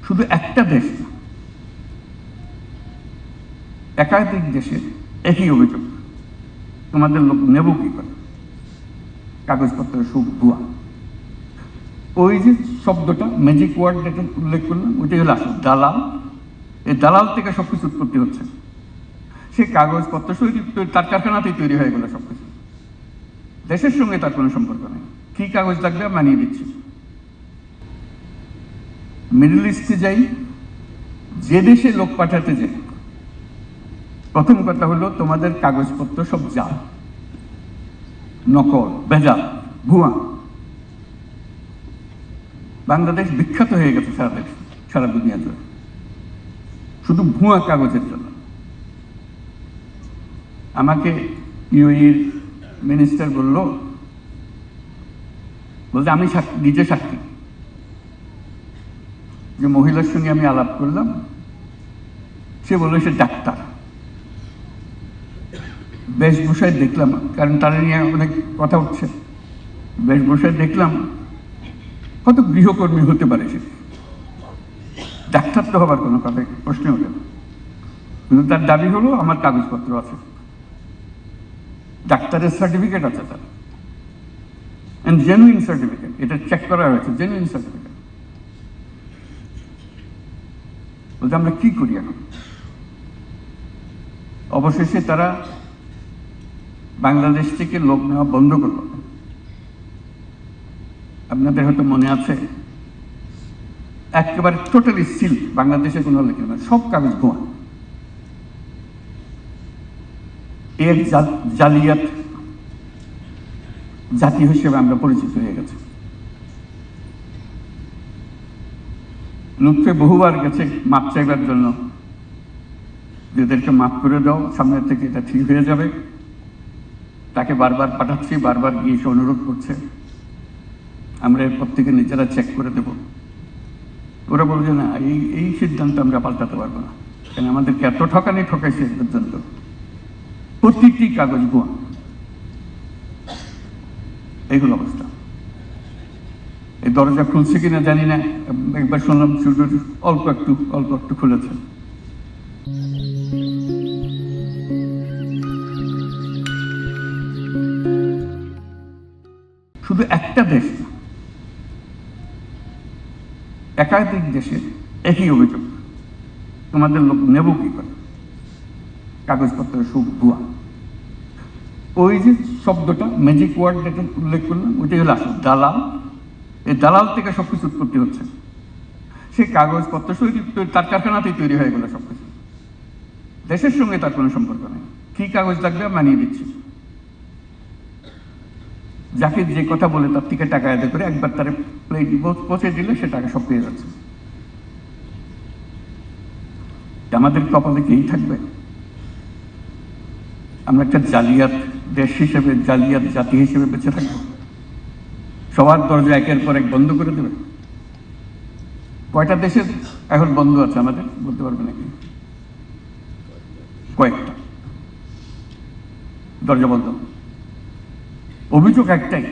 শুধু একটা দেশ না, একাধিক দেশের একই অভিযোগ। তোমাদের লোক নেব কি করে? কাগজপত্রের সব ভুয়া। ওই যে শব্দটা, ম্যাজিক ওয়ার্ড যেটা উল্লেখ করলাম, ওইটাই হলো আসল দালাল। এই দালাল থেকে সবকিছু উৎপত্তি হচ্ছে। সে কাগজপত্র তার কারখানাতেই তৈরি হয়ে গেল সবকিছু। দেশের সঙ্গে তার কোনো সম্পর্ক নেই। কি কাগজ লাগবে মানিয়ে দিচ্ছি। মিডল ইস্টে যাই, যে দেশে লোক পাঠাতে যাই, প্রথম কথা হলো তোমাদের কাগজপত্র সব জাল, নকল, ভেজাল, ভুয়া। বাংলাদেশ বিখ্যাত হয়ে গেছে সারা দুনিয়া জুড়ে শুধু ভুয়া কাগজের জন্য। আমাকে ইউএইর মিনিস্টার বলতে আমি নিজে সাক্ষী, যে মহিলার সঙ্গে আমি আলাপ করলাম, সে বললো সে ডাক্তার। বেশভূষায় দেখলাম, কারণ তারা নিয়ে অনেক কথা উঠছে, বেশভূষায় দেখলাম কত গৃহকর্মী হতে পারে সে, ডাক্তার তো হবার কোনো কথা প্রশ্ন ওঠে না। কিন্তু তার দাবি হলো আমার কাগজপত্র আছে, ডাক্তারের সার্টিফিকেট আছে তার, এন্ড জেনুইন সার্টিফিকেট, এটা চেক করা হয়েছে, জেনুইন সার্টিফিকেট। বলতে আমরা কি করি এখন? অবশেষে তারা বাংলাদেশ থেকে লোক নেওয়া বন্ধ করল। আপনাদের হয়তো মনে আছে, একেবারে টোটালি সিল, বাংলাদেশে কোনো লেখে না, সব কাগজ ভুয়া। এর জালিয়াত জাতি হিসেবে আমরা পরিচিত হয়ে গেছি। লুৎফে বহুবার গেছে মাপ চাইবার জন্য, এদেরকে মাফ করে দাও, সামনের থেকে এটা ঠিক হয়ে যাবে। তাকে বারবার পাঠাচ্ছি, বারবার গিয়ে সে অনুরোধ করছে, আমরা এরপর থেকে নিজেরা চেক করে দেব। ওরা বলছে না, এই সিদ্ধান্ত আমরা পাল্টাতে পারবো না, কারণ আমাদেরকে এত ঠকাইছে এ পর্যন্ত। প্রতিটি কাগজ ভুয়া। এইগুলো অবস্থা। এই দরজা খুলছে কিনা জানি না, একবার শুনলাম শুধু অল্প একটু খুলেছে। শুধু একটা দেশ না, একাধিক দেশের একই অভিযোগ। তোমাদের লোক নেব কি করে? কাগজপত্রের সব ভুয়া। ওই যে শব্দটা, ম্যাজিক ওয়ার্ড যেটা উল্লেখ করলাম, ওইটাই হলো আসল দালাল। এই দালাল থেকে সবকিছু উৎপত্তি হচ্ছে। সে কাগজপত্র তার কারখানাতেই তৈরি হয়ে গেল সবকিছু। দেশের সঙ্গে তার কোনো সম্পর্ক নেই। কি কাগজ লাগবে মানিয়ে দিচ্ছি। যাকে যে কথা বলে তার থেকে টাকা আদায় করে একবার তার প্লেট পৌঁছে দিলে সে টাকা সব পেয়ে যাচ্ছে। আমাদের কপালে কেই থাকবে? আমরা একটা জালিয়াত দেশ হিসেবে, জালিয়াত জাতি হিসেবে বেঁচে থাকবো? সবার দরজা একের পর এক বন্ধ করে দেবে? কয়টা দেশের এখন বন্ধ আছে আমাদের বলতে পারবে নাকি? কয়েকটা দরজা বন্ধ। অভিযোগ একটাই,